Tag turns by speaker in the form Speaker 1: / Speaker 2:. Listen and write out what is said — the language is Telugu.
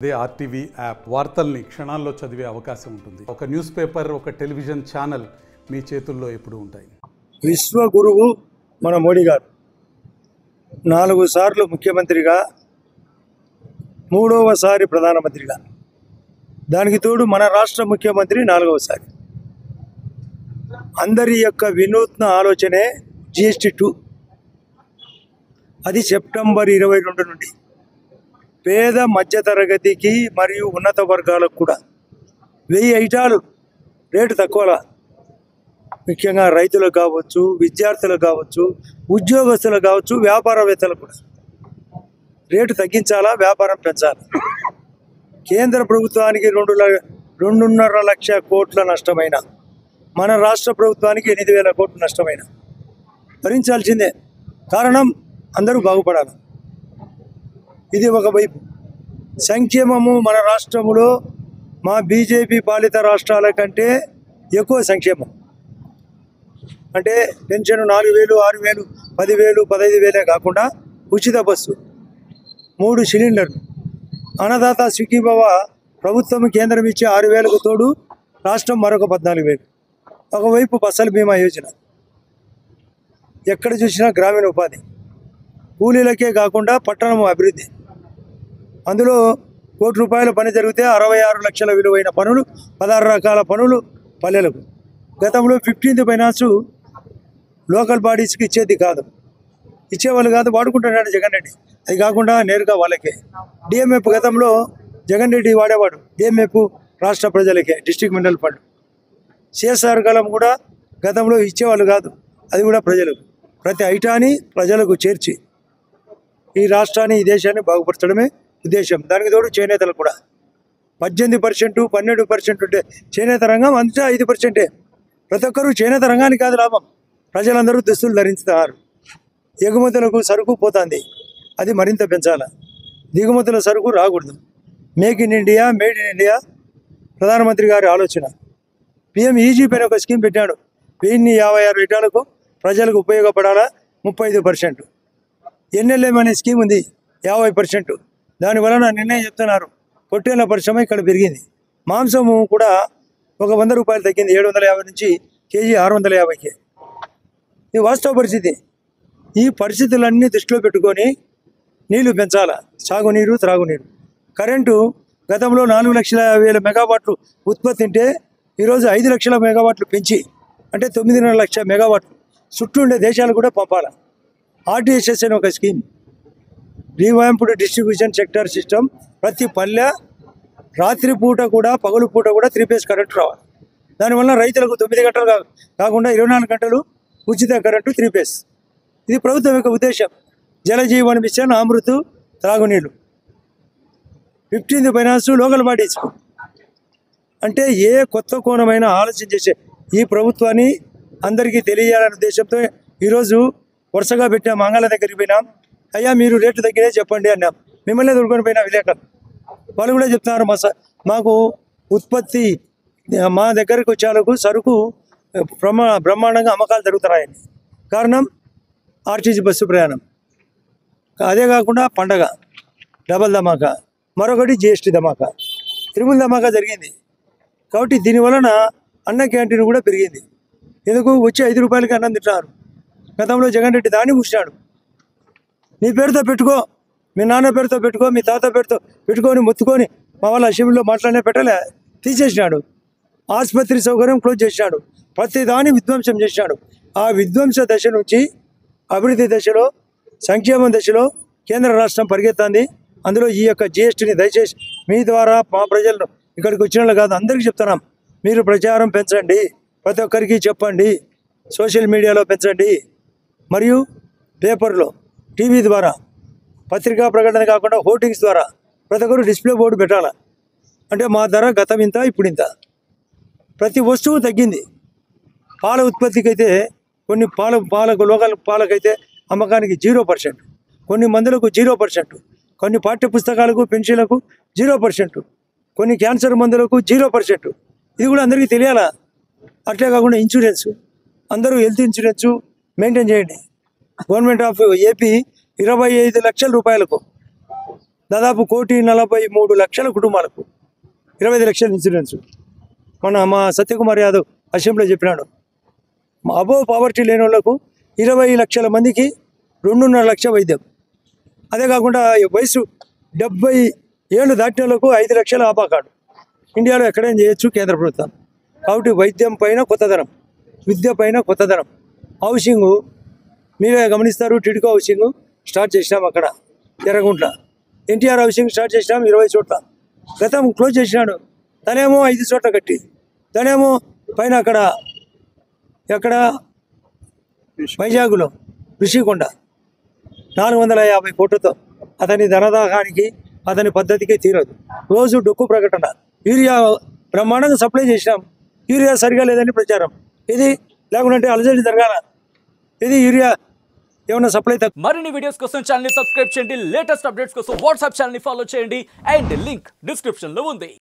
Speaker 1: అదే ఆర్టీవీ యాప్ వార్తల్ని క్షణాల్లో చదివే అవకాశం ఉంటుంది. ఒక న్యూస్ పేపర్, ఒక టెలివిజన్ ఛానల్ మీ చేతుల్లో ఎప్పుడూ ఉంటాయి.
Speaker 2: విశ్వ గురువు మన మోడీ గారు 4 సార్లు ముఖ్యమంత్రిగా, 3వసారి ప్రధానమంత్రిగా, దానికి తోడు మన రాష్ట్ర ముఖ్యమంత్రి 4వసారి. అందరి యొక్క వినూత్న ఆలోచనే GST2. అది సెప్టెంబర్ 22 నుండి పేద మధ్యతరగతికి మరియు ఉన్నత వర్గాలకు కూడా 1000 ఐటాలు రేటు తక్కువలా, ముఖ్యంగా రైతులకు కావచ్చు, విద్యార్థులకు కావచ్చు, ఉద్యోగస్తులకు కావచ్చు, వ్యాపారవేత్తలకు కూడా రేటు తగ్గించాలా, వ్యాపారం పెంచాలి. కేంద్ర ప్రభుత్వానికి 2.5 లక్ష కోట్ల నష్టమైన, మన రాష్ట్ర ప్రభుత్వానికి 8,000 కోట్లు నష్టమైన భరించాల్సిందే. కారణం అందరూ బాగుపడాలి. ఇది ఒకవైపు. సంక్షేమము మన రాష్ట్రంలో మా బీజేపీ పాలిత రాష్ట్రాల కంటే ఎక్కువ సంక్షేమం. అంటే పెన్షన్ 4,000, 6,000, 10,000, 15,000 కాకుండా ఉచిత బస్సు, 3 సిలిండర్లు, అన్నదాత సుఖీభవ ప్రభుత్వం కేంద్రం ఇచ్చే 6,000కు తోడు రాష్ట్రం మరొక 14,000. ఒకవైపు ఫసల్ బీమా యోజన, ఎక్కడ చూసినా గ్రామీణ ఉపాధి, కూలీలకే కాకుండా పట్టణం అభివృద్ధి. అందులో ₹1,00,00,000 పని జరిగితే 66 లక్షల విలువైన పనులు, 16 రకాల పనులు పల్లెలకు. గతంలో 15th ఫైనాన్స్ లోకల్ బాడీస్కి ఇచ్చేది కాదు, ఇచ్చేవాళ్ళు కాదు, వాడుకుంటున్నాడు జగన్ రెడ్డి. అది కాకుండా నేరుగా వాళ్ళకే. డిఎంఎఫ్ గతంలో జగన్ రెడ్డి వాడేవాడు, డిఎంఎఫ్ రాష్ట్ర ప్రజలకే, డిస్ట్రిక్ట్ మినరల్ ఫండ్. సిఎస్ఆర్ కాలం కూడా గతంలో ఇచ్చేవాళ్ళు కాదు, అది కూడా ప్రజలకు. ప్రతి ఐటాని ప్రజలకు చేర్చి ఈ రాష్ట్రాన్ని, ఈ దేశాన్ని బాగుపరచడమే ఉద్దేశం. దానికి తోడు చేనేతలు కూడా 18%, 12% ఉంటే చేనేత రంగం అంతా 5%. ప్రతి ఒక్కరూ చేనేత రంగానికి కాదు లాభం, ప్రజలందరూ దుస్తులు ధరిస్తున్నారు. ఎగుమతులకు సరుకు పోతుంది, అది మరింత పెంచాలి. దిగుమతుల సరుకు రాకూడదు. Make in India, made in India ప్రధానమంత్రి గారి ఆలోచన. PM ఈజీ పైన ఒక స్కీమ్ పెట్టాడు. 1056 ఐటాలకు ప్రజలకు ఉపయోగపడాలా, 35%. NLM అనే స్కీమ్ ఉంది, 50%. దానివలన నిర్ణయం చెప్తున్నారు, పొట్టేళ్ల పరిశ్రమ ఇక్కడ పెరిగింది. మాంసము కూడా ఒక ₹100 తగ్గింది, 750 నుంచి కేజీ 650కే. ఇది వాస్తవ పరిస్థితి. ఈ పరిస్థితులన్నీ దృష్టిలో పెట్టుకొని నీళ్లు పెంచాల, సాగునీరు, త్రాగునీరు. కరెంటు గతంలో 4,50,000 మెగావాట్లు ఉత్పత్తి ఉంటే ఈరోజు 5 లక్షల మెగావాట్లు పెంచి, అంటే 9.5 లక్షల మెగావాట్లు చుట్టూ ఉండే దేశాలు కూడా పంపాలి. RDSS అనే ఒక స్కీమ్, రీవాంప్డ్ డిస్ట్రిబ్యూషన్ సెక్టర్ సిస్టమ్. ప్రతి పల్లె రాత్రి పూట కూడా పగలు పూట కూడా 3 ఫేజ్ కరెంటు రావాలి. దానివల్ల రైతులకు 9 గంటలు కాకుండా 24 గంటలు ఉచిత కరెంటు 3 ఫేజ్. ఇది ప్రభుత్వం యొక్క ఉద్దేశం. Jal Jeevan machine, Amrit, త్రాగునీళ్ళు. 15th finance local bodies. అంటే ఏ కొత్త కోణమైన ఆలోచన చేసే ఈ ప్రభుత్వాన్ని అందరికీ తెలియాలనే ఉద్దేశంతో ఈరోజు వరుసగా పెట్టాం. మంగళ దగ్గరికి పోయినాం, అయ్యా మీరు రేట్లు తగ్గినే చెప్పండి అన్నాం. మిమ్మల్ని దొరుకుని పోయినా విలేకరులు, వాళ్ళు కూడా చెప్తున్నారు, మాకు ఉత్పత్తి మా దగ్గరకు వచ్చేలకు సరుకు బ్రహ్మాండంగా అమ్మకాలు జరుగుతున్నాయని. కారణం ఆర్టీసీ బస్సు ప్రయాణం. అదే కాకుండా పండగ, డబల్ ధమాకా, మరొకటి GST ధమాకా, త్రిపుల్ ధమాకా జరిగింది. కాబట్టి దీనివలన అన్న క్యాంటీన్ కూడా పెరిగింది. ఎందుకు వచ్చి ₹5కి అన్నం తింటున్నారు. గతంలో జగన్ రెడ్డి దాన్ని మూసినాడు. నీ పేరుతో పెట్టుకో, మీ నాన్న పేరుతో పెట్టుకో, మీ తాత పేరుతో పెట్టుకొని మొత్తుకొని మా వాళ్ళ అసెంబ్లీలో మాట్లాడే పెట్టలే, తీసేసినాడు. ఆసుపత్రి సౌకర్యం క్లోజ్ చేసినాడు. ప్రతి దాన్ని విధ్వంసం చేసినాడు. ఆ విధ్వంస దశ నుంచి అభివృద్ధి దశలో, సంక్షేమం దశలో కేంద్ర రాష్ట్రం పరిగెత్తాంది. అందులో ఈ యొక్క GSTని దయచేసి మీ ద్వారా మా ప్రజలను, ఇక్కడికి వచ్చిన వాళ్ళు కాదు అందరికీ చెప్తున్నాం, మీరు ప్రచారం పెంచండి, ప్రతి ఒక్కరికి చెప్పండి, సోషల్ మీడియాలో పెంచండి, మరియు పేపర్లో, టీవీ ద్వారా, పత్రికా ప్రకటన కాకుండా హోర్డింగ్స్ ద్వారా ప్రతి ఒక్కరు డిస్ప్లే బోర్డు పెట్టాలి. అంటే మా ధర గతం ఇంత, ఇప్పుడు ఇంత. ప్రతి వస్తువు తగ్గింది. పాల ఉత్పత్తికి అయితే కొన్ని పాలకు లోకల్ పాలకైతే అమ్మకానికి 0%, కొన్ని మందులకు 0%, కొన్ని పాఠ్య పుస్తకాలకు, పెన్షన్లకు 0%, కొన్ని క్యాన్సర్ మందులకు 0%. ఇది కూడా అందరికీ తెలియాలా. అట్లే కాకుండా ఇన్సూరెన్స్, అందరూ హెల్త్ ఇన్సూరెన్స్ మెయింటైన్ చేయండి. గవర్నమెంట్ ఆఫ్ ఏపీ 25 లక్షల రూపాయలకు దాదాపు 1,43,00,000 కుటుంబాలకు 25 లక్షల ఇన్సూరెన్స్. మా సత్యకుమార్ యాదవ్ అసెంబ్లీలో చెప్పినాడు. అబోవ్ పావర్టీ లేని వాళ్ళకు 20 లక్షల మందికి 2.5 లక్షల వైద్యం. అదే కాకుండా వయసు 70 ఏళ్ళు దాటిన వాళ్ళకు 5 లక్షల ఆపా కార్డు. ఇండియాలో ఎక్కడైనా చేయొచ్చు కేంద్ర ప్రభుత్వం. కాబట్టి వైద్యం పైన కొత్తదనం, విద్య పైన కొత్తదనం. హౌసింగ్ మీరే గమనిస్తారు, టిడ్కో హౌసింగ్ స్టార్ట్ చేసినాం అక్కడ ఎర్రగుంట్ల. ఎన్టీఆర్ హౌసింగ్ స్టార్ట్ చేసినాం 20 చోట్ల. గతం క్లోజ్ చేసినాడు. తనేమో 5 చోట్ల కట్టి, తనేమో పైన అక్కడ ఎక్కడ వైజాగ్లో ఋషికొండ 450 కోట్లతో అతని ధనదాహానికి అతని పద్ధతికే తీరదు. రోజు డొక్కు ప్రకటన. యూరియా బ్రహ్మాండంగా సప్లై చేసినాం. యూరియా సరిగా లేదని ప్రచారం. ఇది లేకుంటే అలజడి జరగాల. ఇది యూరియా ఏమన్నా సప్లై తక్కువ.
Speaker 3: మరిన్ని వీడియోస్ కోసం ఛానల్ ని సబ్స్క్రైబ్ చేయండి. లేటెస్ట్ అప్డేట్స్ కోసం వాట్సాప్ ఛానల్ ని ఫాలో చేయండి. అండ్ లింక్ డిస్క్రిప్షన్ లో ఉంది.